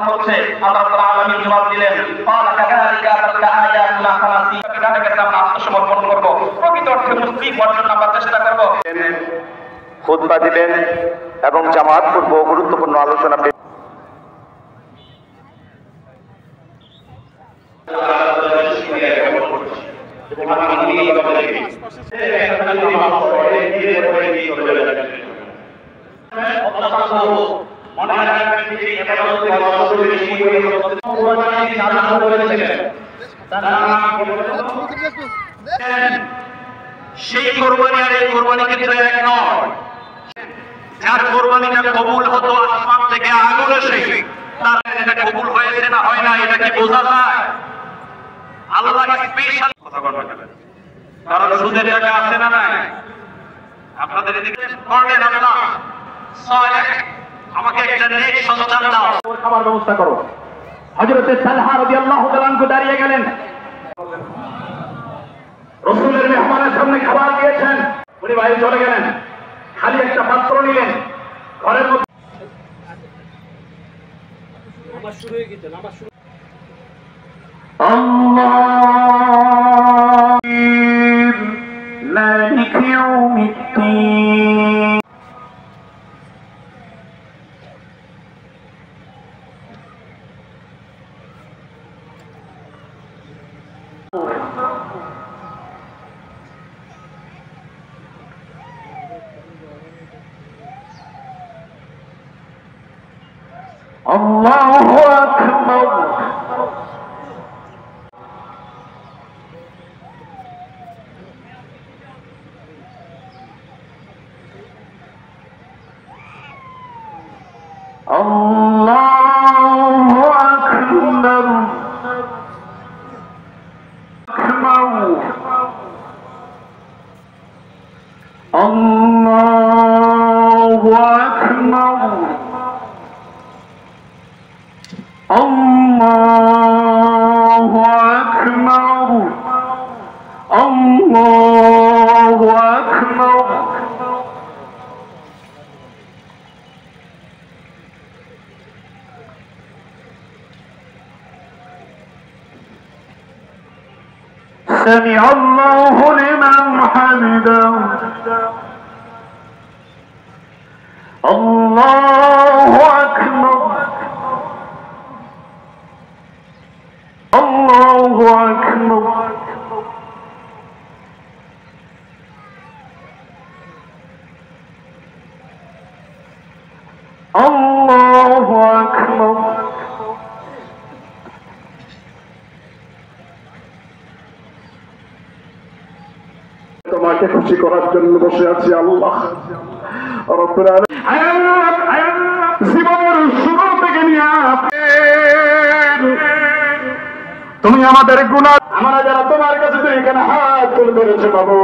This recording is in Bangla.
হচ্ছে আল্লাহ রাব্বুল আলামিন জবাব দিলেন ক্বালা কাযালিকা তালকা আয়াতুনা ফানাসি এটাকে আমরা আত্মসমর্পণ করব প্রকৃত অর্থে মুসলিম অর্জন আমরা চেষ্টা করব খুতবা দিবেন এবং জামাত পূর্ব গুরুত্বপূর্ণ আলোচনা সেই কোরবানি আর এই কোরবানি কিন্তু এক নয়। যার কোরবানিটা কবুল হতো আসমান থেকে আগুন এসে তার এটা কবুল হয়েছে না হয় না এটা কি বোঝা যায়? আল্লাহ স্পেশাল কথা বলবেন, কারণ সুদের টাকা আছে না নাই? আপনাদের এদিকে করলেন আল্লাহ সালেহ আমাকে একটা নেক সন্তান দাও, খাবার ব্যবস্থা করো। হযরতে তালহা রাদিয়াল্লাহু তাআলা আনহু দাঁড়িয়ে গেলেন, রাসূলের মেহমানের সামনে খাবার দিয়েছেন, উনি বাইরে চলে গেলেন, খালি একটা পাত্র নিলেন, ঘরের মধ্যে নামাজ শুরু হয়ে গেছে। নামাজ শুরু আল্লাহ মালিক ইয়াউমিদ্দিন আল্লাহু আকবার আল্লাহু আকবার আল্লাহু আকবার Allahu Akbar Allahu Akbar سمع الله لمن حمده الله أكبر الله أكبر الله أكبر তোমাকে খুশি করার জন্য বসে আছি আল্লাহ রব্বুল আলামিন। জীবনের শুরু থেকে নিয়ে তুমি আমাদের গুনাহ আমরা যারা তোমার কাছে এখানে হাত তুলে ধরেছে বাবু